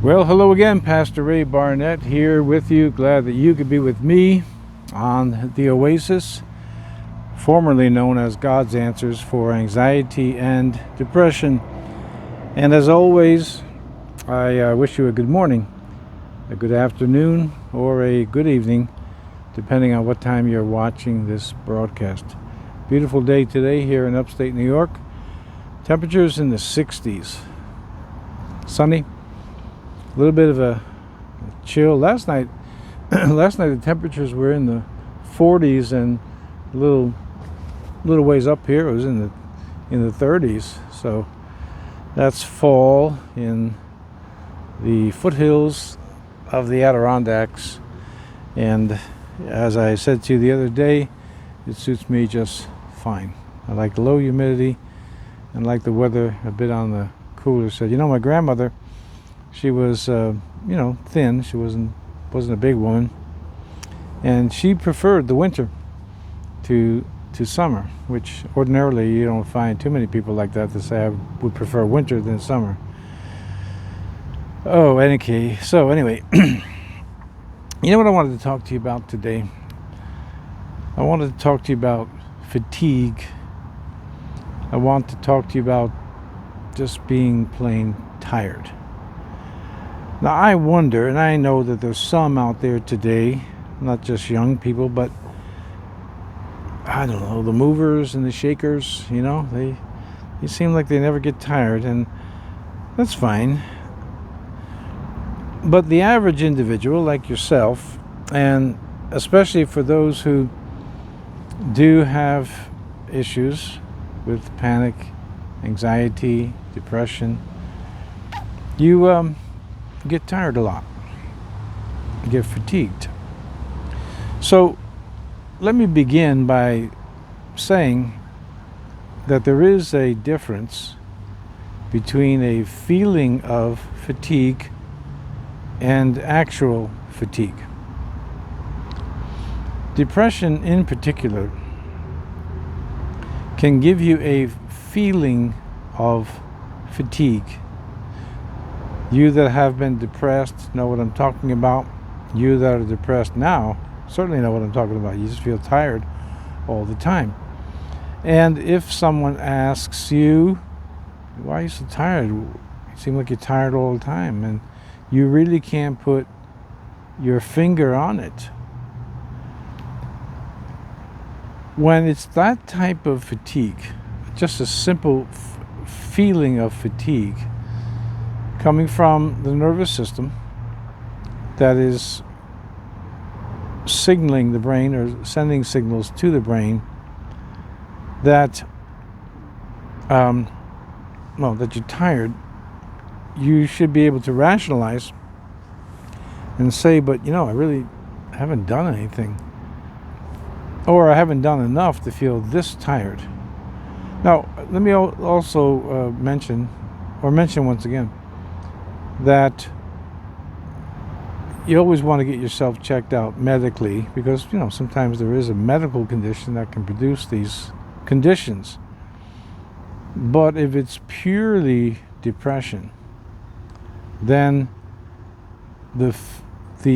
Well, hello again, Pastor Ray Barnett here with you. Glad that you could be with me on the Oasis, formerly known as God's Answers for Anxiety and Depression. And as always, I wish you a good morning, a good afternoon, or a good evening, depending on what time you're watching this broadcast. Beautiful day today here in upstate New York. Temperatures in the 60s. Sunny. A little bit of a chill. Last night the temperatures were in the 40s, and a little ways up here it was in the 30s. So that's fall in the foothills of the Adirondacks, and as I said to you the other day, it suits me just fine. I like the low humidity and like the weather a bit on the cooler side. My grandmother, she was, thin. She wasn't a big woman, and she preferred the winter to summer, which ordinarily you don't find too many people like that to say I would prefer winter than summer. Oh, anyway, so anyway, you know what I wanted to talk to you about today? I wanted to talk to you about fatigue. I want to talk to you about just being plain tired. Now, I wonder, and I know that there's some out there today, not just young people, but I don't know, the movers and the shakers, they seem like they never get tired, and that's fine. But the average individual like yourself, and especially for those who do have issues with panic, anxiety, depression, you get tired a lot. You get fatigued. So let me begin by saying that there is a difference between a feeling of fatigue and actual fatigue. Depression in particular can give you a feeling of fatigue. You that have been depressed know what I'm talking about. You that are depressed now certainly know what I'm talking about. You just feel tired all the time. And if someone asks you, why are you so tired? You seem like you're tired all the time, and you really can't put your finger on it. When it's that type of fatigue, just a simple feeling of fatigue coming from the nervous system that is signaling the brain or sending signals to the brain that that you're tired, you should be able to rationalize and say, but I really haven't done anything, or I haven't done enough to feel this tired. Now, let me also mention once again that you always want to get yourself checked out medically, because sometimes there is a medical condition that can produce these conditions. But if it's purely depression, then the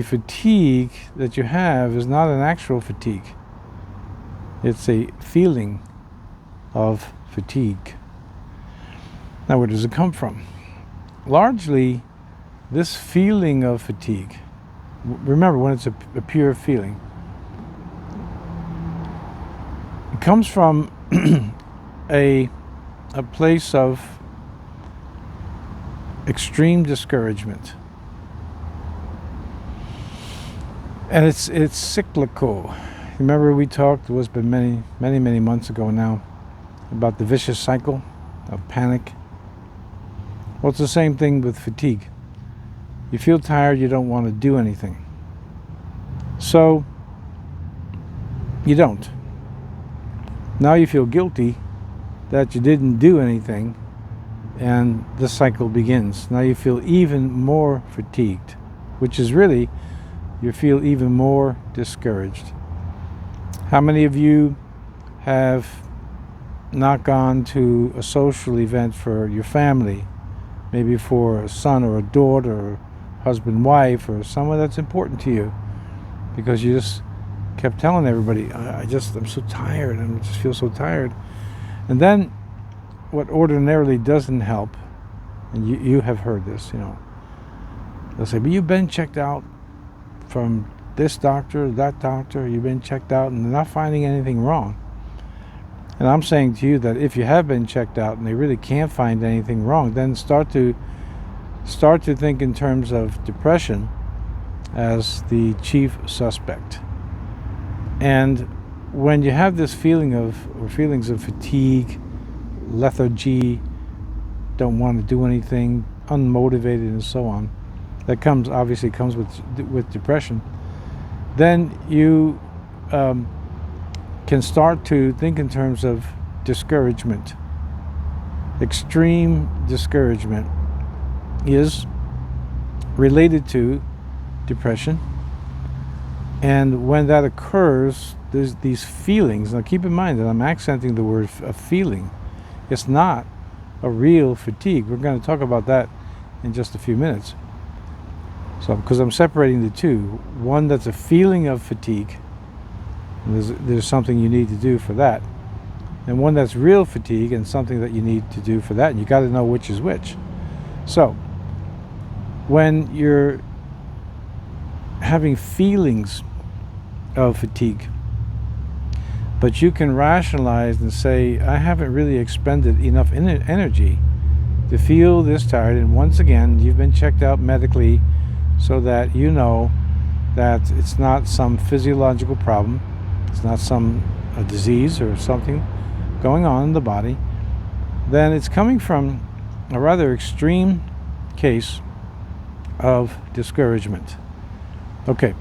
fatigue that you have is not an actual fatigue. It's a feeling of fatigue. Now, where does it come from? Largely, this feeling of fatigue, remember, when it's a pure feeling, it comes from a place of extreme discouragement. And it's cyclical. Remember, we talked, it was been many months ago now, about the vicious cycle of panic. Well, it's the same thing with fatigue. You feel tired, you don't want to do anything. So, you don't. Now you feel guilty that you didn't do anything, and the cycle begins. Now you feel even more fatigued, which is really, you feel even more discouraged. How many of you have not gone to a social event for your family, maybe for a son or a daughter, husband, wife, or someone that's important to you, because you just kept telling everybody, I'm so tired, I just feel so tired. And then what ordinarily doesn't help, and you have heard this, they'll say, but you've been checked out from this doctor, that doctor, you've been checked out, and they're not finding anything wrong. And I'm saying to you that if you have been checked out and they really can't find anything wrong, then start to think in terms of depression as the chief suspect. And when you have this feelings of fatigue, lethargy, don't want to do anything, unmotivated, and so on, that obviously comes with depression, then you can start to think in terms of discouragement. Extreme discouragement is related to depression. And when that occurs, there's these feelings. Now keep in mind that I'm accenting the word a feeling. It's not a real fatigue. We're going to talk about that in just a few minutes. So, because I'm separating the two. One that's a feeling of fatigue, and there's something you need to do for that. And one that's real fatigue and something that you need to do for that. And you got to know which is which. So, when you're having feelings of fatigue, but you can rationalize and say, I haven't really expended enough energy to feel this tired, and once again you've been checked out medically so that you know that it's not some physiological problem, it's not a disease or something going on in the body, then it's coming from a rather extreme case of discouragement. Okay,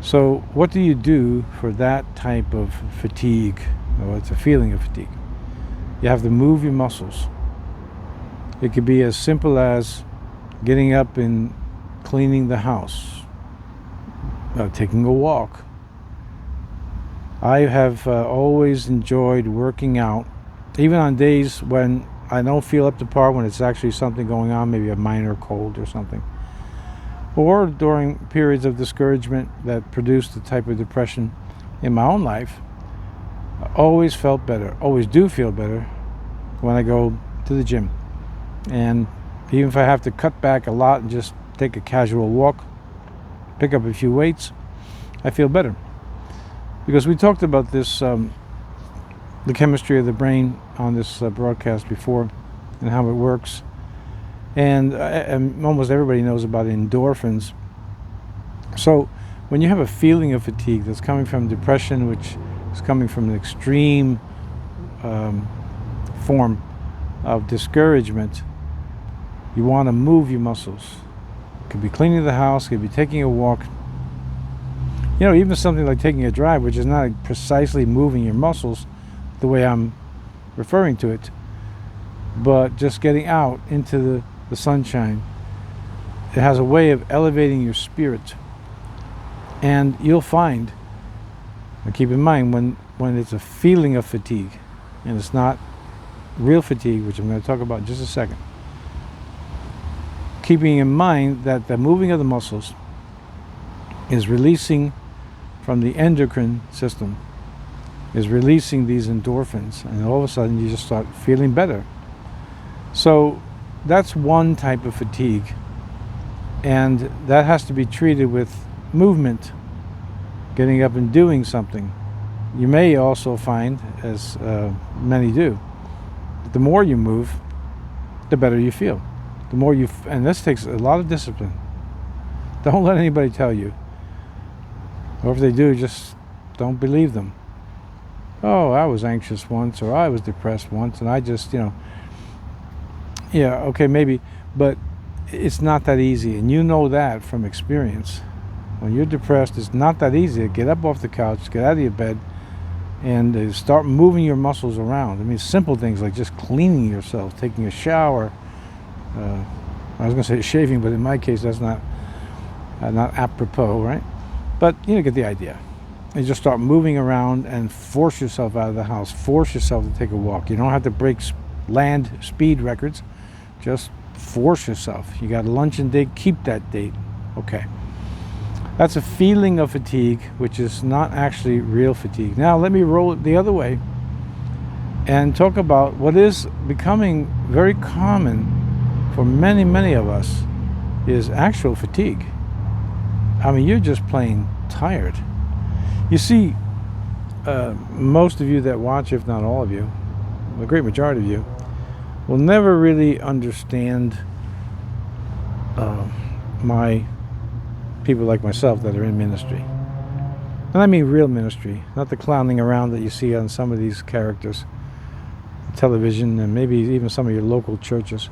so what do you do for that type of fatigue? Well, it's a feeling of fatigue. You have to move your muscles. It could be as simple as getting up and cleaning the house, taking a walk. I have always enjoyed working out, even on days when I don't feel up to par, when it's actually something going on, maybe a minor cold or something. Or during periods of discouragement that produced the type of depression in my own life, I always felt better, always do feel better when I go to the gym. And even if I have to cut back a lot and just take a casual walk, pick up a few weights, I feel better. Because we talked about this, the chemistry of the brain on this broadcast before, and how it works. And almost everybody knows about endorphins. So when you have a feeling of fatigue that's coming from depression, which is coming from an extreme form of discouragement, you want to move your muscles. It could be cleaning the house, it could be taking a walk. Even something like taking a drive, which is not precisely moving your muscles the way I'm referring to it, but just getting out into the sunshine. It has a way of elevating your spirit. And you'll find, and keep in mind, when it's a feeling of fatigue, and it's not real fatigue, which I'm going to talk about in just a second, keeping in mind that the moving of the muscles is releasing from the endocrine system, is releasing these endorphins, and all of a sudden you just start feeling better. So that's one type of fatigue, and that has to be treated with movement, getting up and doing something. You may also find, as many do, that the more you move, the better you feel. The more and this takes a lot of discipline. Don't let anybody tell you. Or if they do, just don't believe them. Oh, I was anxious once, or I was depressed once, and I just, yeah, okay, maybe, but it's not that easy, and you know that from experience. When you're depressed, it's not that easy to get up off the couch, get out of your bed, and start moving your muscles around. I mean, simple things like just cleaning yourself, taking a shower. I was going to say shaving, but in my case, that's not apropos, right? But you get the idea. You just start moving around and force yourself out of the house. Force yourself to take a walk. You don't have to break land speed records. Just force yourself. You got a lunch and date, keep that date. Okay. That's a feeling of fatigue, which is not actually real fatigue. Now, let me roll it the other way and talk about what is becoming very common for many, many of us is actual fatigue. I mean, you're just plain tired. You see, most of you that watch, if not all of you, the great majority of you, will never really understand my people like myself that are in ministry. And I mean real ministry, not the clowning around that you see on some of these characters, television, and maybe even some of your local churches.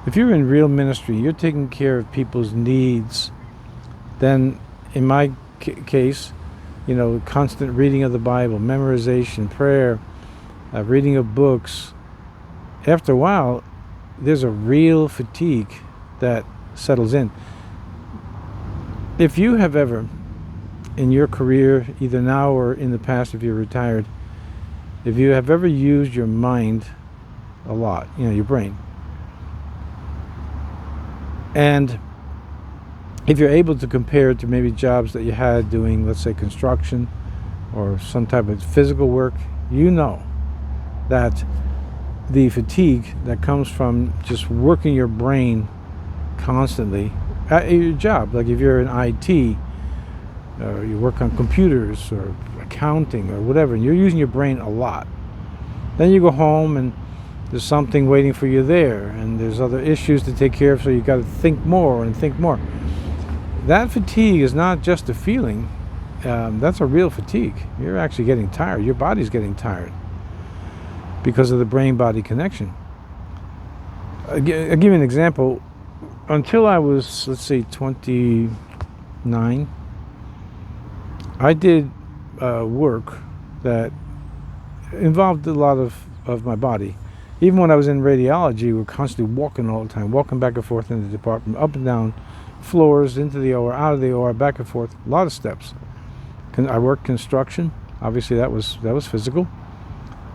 If you're in real ministry, you're taking care of people's needs, then in my case, constant reading of the Bible, memorization, prayer, reading of books, after a while, there's a real fatigue that settles in. If you have ever, in your career, either now or in the past, if you're retired, if you have ever used your mind a lot, your brain, and if you're able to compare it to maybe jobs that you had doing, let's say, construction or some type of physical work, you know that the fatigue that comes from just working your brain constantly at your job, like if you're in IT, or you work on computers or accounting or whatever, and you're using your brain a lot, then you go home and there's something waiting for you there, and there's other issues to take care of, so you've got to think more and think more. That fatigue is not just a feeling, that's a real fatigue. You're actually getting tired. Your body's getting tired because of the brain-body connection. I'll give you an example. Until I was, let's say, 29, I did work that involved a lot of my body. Even when I was in radiology, we were constantly walking all the time, walking back and forth in the department, up and down floors, into the OR, out of the OR, back and forth, a lot of steps. I worked construction. Obviously, that was physical.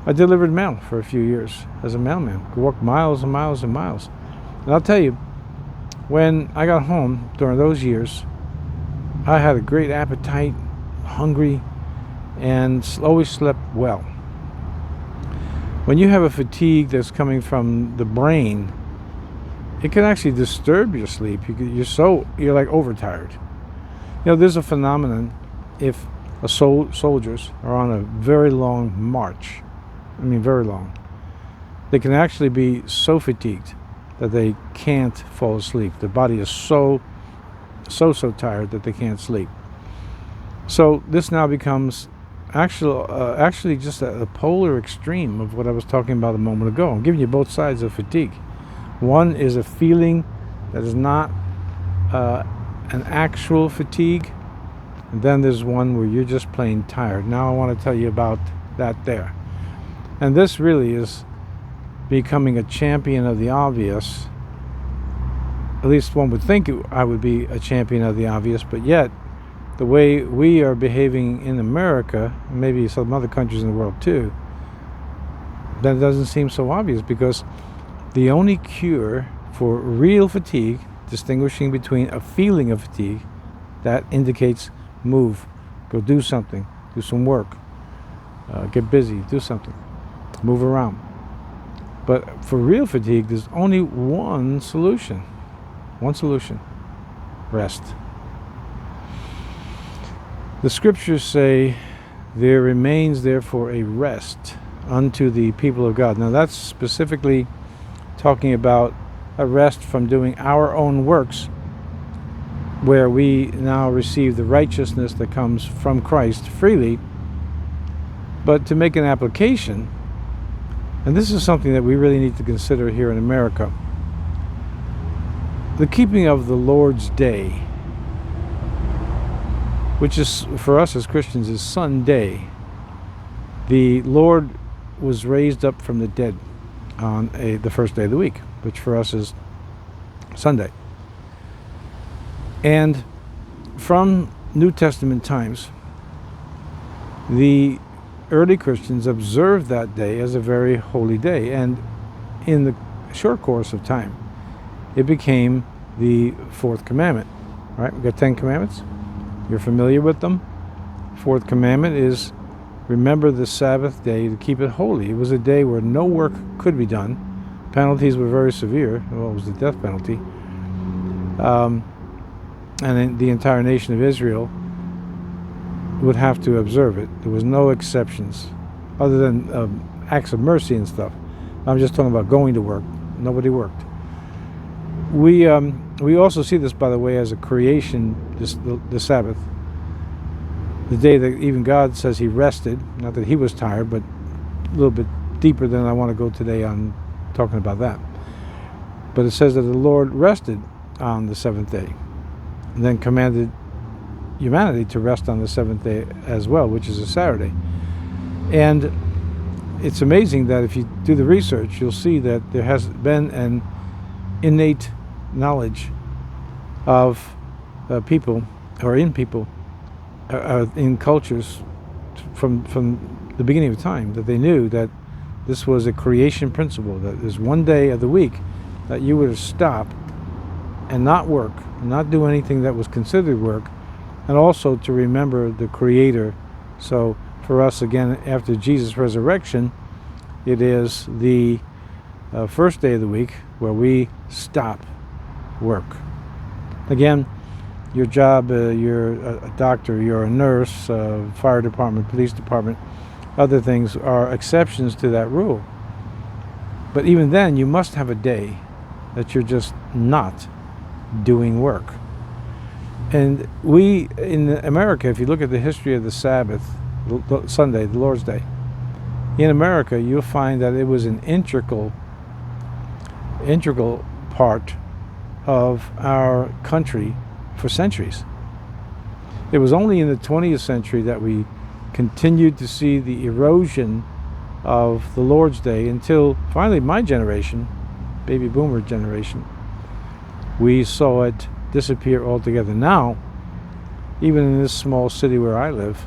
I delivered mail for a few years as a mailman. Could walk miles and miles and miles. And I'll tell you, when I got home during those years, I had a great appetite, hungry, and always slept well. When you have a fatigue that's coming from the brain, it can actually disturb your sleep. You're like overtired. There's a phenomenon if soldiers are on a very long march. I mean, very long. They can actually be so fatigued that they can't fall asleep. Their body is so tired that they can't sleep. So this now becomes actually just a polar extreme of what I was talking about a moment ago. I'm giving you both sides of fatigue. One is a feeling that is not an actual fatigue, and then there's one where you're just plain tired. Now I want to tell you about that there. And this really is becoming a champion of the obvious. At least one would think I would be a champion of the obvious, but yet the way we are behaving in America, maybe some other countries in the world too, that doesn't seem so obvious, because the only cure for real fatigue, distinguishing between a feeling of fatigue that indicates move, go do something, do some work, get busy, do something, move around. But for real fatigue, there's only one solution. Rest. The scriptures say, there remains therefore a rest unto the people of God. Now that's specifically talking about a rest from doing our own works, where we now receive the righteousness that comes from Christ freely. But to make an application, and this is something that we really need to consider here in America, the keeping of the Lord's Day, which is, for us as Christians, is Sunday. The Lord was raised up from the dead on the first day of the week, which for us is Sunday. And from New Testament times, the early Christians observed that day as a very holy day. And in the short course of time, it became the fourth commandment. All right, we've got 10 commandments. You're familiar with them. Fourth commandment is remember the Sabbath day to keep it holy. It was a day where no work could be done. Penalties were very severe. Well, it was the death penalty. And the entire nation of Israel would have to observe it. There was no exceptions other than acts of mercy and stuff. I'm just talking about going to work. Nobody worked. We also see this, by the way, as a creation, the Sabbath. The day that even God says he rested, not that he was tired, but a little bit deeper than I want to go today on talking about that. But it says that the Lord rested on the seventh day, and then commanded humanity to rest on the seventh day as well, which is a Saturday. And it's amazing that if you do the research, you'll see that there has been an innate knowledge of people, or in people, in cultures from the beginning of time, that they knew that this was a creation principle, that there's one day of the week that you would stop and not work, not do anything that was considered work, and also to remember the Creator. So for us, again, after Jesus' resurrection, it is the first day of the week where we stop work. Again, your job, you're a doctor, you're a nurse, fire department, police department, other things are exceptions to that rule. But even then, you must have a day that you're just not doing work. And we, in America, if you look at the history of the Sabbath, Sunday, the Lord's Day, in America, you'll find that it was an integral part of our country for centuries. It was only in the 20th century that we continued to see the erosion of the Lord's Day until finally my generation, baby boomer generation, we saw it disappear altogether. Now, even in this small city where I live,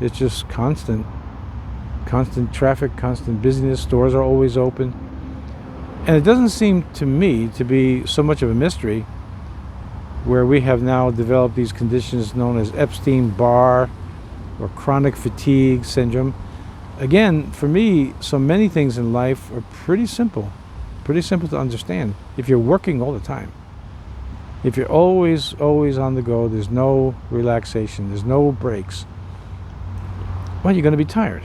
it's just constant traffic, constant busyness. Stores are always open. And it doesn't seem to me to be so much of a mystery where we have now developed these conditions known as Epstein-Barr or chronic fatigue syndrome. Again, for me, so many things in life are pretty simple to understand if you're working all the time. If you're always on the go, there's no relaxation, there's no breaks, well, you're going to be tired.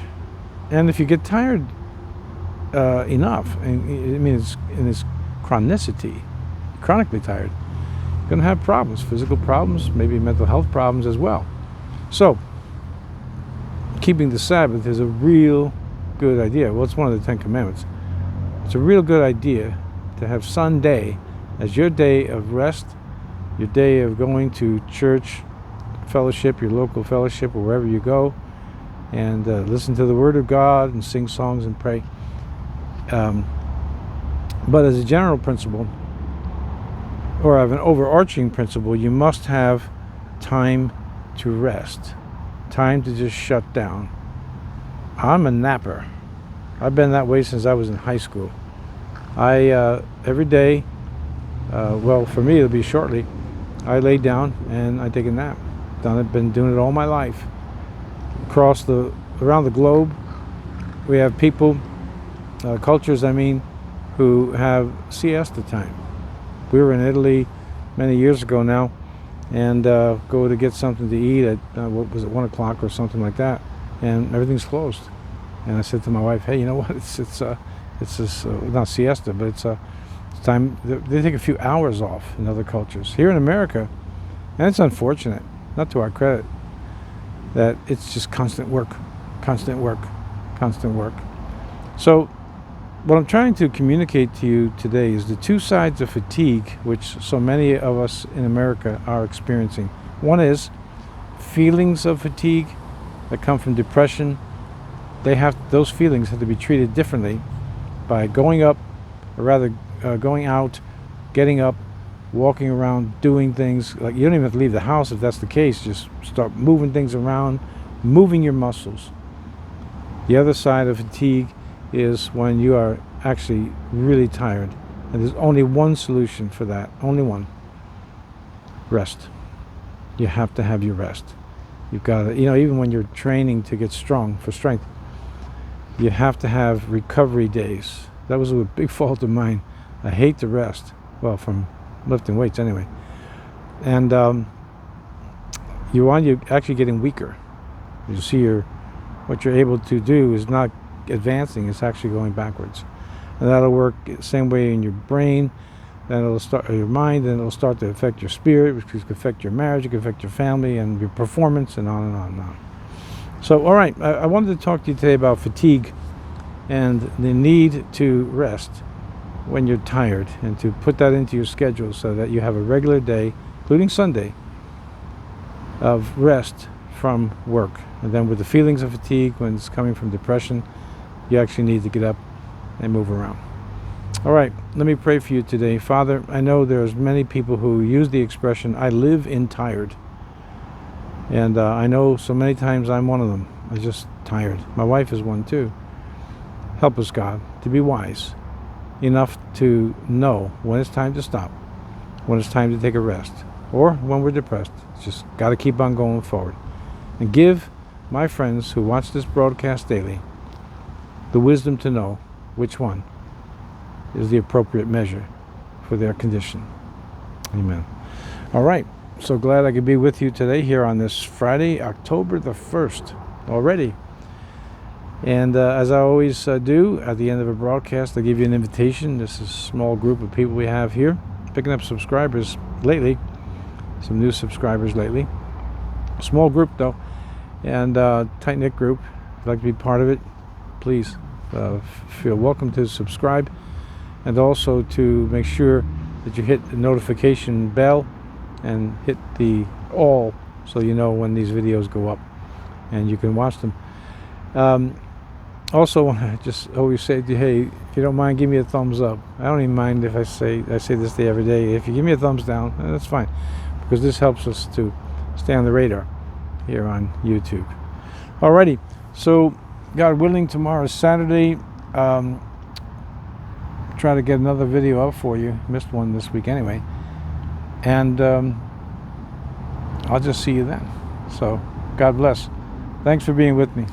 And if you get tired enough, and I mean, it's in its chronicity, chronically tired, you're going to have problems, physical problems, maybe mental health problems as well. So, keeping the Sabbath is a real good idea. Well, it's one of the 10 commandments. It's a real good idea to have Sunday as your day of rest, your day of going to church, fellowship, your local fellowship, or wherever you go, and listen to the Word of God and sing songs and pray. But as a general principle, or of an overarching principle, you must have time to rest, time to just shut down. I'm a napper. I've been that way since I was in high school. I every day, well, for me it'll be shortly, I lay down and I take a nap. Been doing it all my life. Around the globe, we have people, cultures I mean, who have siesta time. We were in Italy many years ago now, and go to get something to eat at, what was it, 1 o'clock or something like that, and everything's closed. And I said to my wife, hey, you know what, it's this, not siesta, but it's time. They take a few hours off in other cultures. Here in America, and it's unfortunate, not to our credit, that it's just constant work. So what I'm trying to communicate to you today is the two sides of fatigue which so many of us in America are experiencing. One is feelings of fatigue that come from depression. Those feelings have to be treated differently by going out, getting up, walking around, doing things. Like, you don't even have to leave the house if that's the case. Just start moving things around, moving your muscles. The other side of fatigue is when you are actually really tired. And there's only one solution for that. Only one. Rest. you have to have your rest. You've got to, even when you're training to get strong for strength, you have to have recovery days. That was a big fault of mine. I hate to rest. Well, from lifting weights anyway. And you're actually getting weaker. You see what you're able to do is not advancing, it's actually going backwards. And that'll work the same way in your brain, then it'll start your mind, then it'll start to affect your spirit, which can affect your marriage, it can affect your family and your performance, and on and on and on. So, all right, I wanted to talk to you today about fatigue and the need to rest when you're tired, and to put that into your schedule so that you have a regular day, including Sunday, of rest from work. And then with the feelings of fatigue, when it's coming from depression, you actually need to get up and move around. All right, let me pray for you today. Father, I know there's many people who use the expression, I live in tired. And I know so many times I'm one of them. I'm just tired. My wife is one too. Help us, God, to be wise enough to know when it's time to stop, when it's time to take a rest, or when we're depressed. Just got to keep on going forward. And give my friends who watch this broadcast daily the wisdom to know which one is the appropriate measure for their condition. Amen. All right. So glad I could be with you today here on this Friday, October the 1st already. And as I always do at the end of a broadcast, I give you an invitation. This is a small group of people we have here, picking up subscribers lately, some new subscribers lately. Small group though, and tight-knit group. If you'd like to be part of it, please feel welcome to subscribe, and also to make sure that you hit the notification bell and hit the all, so you know when these videos go up and you can watch them. Also, I just always say to you, hey, if you don't mind, give me a thumbs up. I don't even mind if I say this day every day. If you give me a thumbs down, that's fine, because this helps us to stay on the radar here on YouTube. Alrighty, so God willing, tomorrow is Saturday. Try to get another video up for you. Missed one this week anyway. And I'll just see you then. So God bless. Thanks for being with me.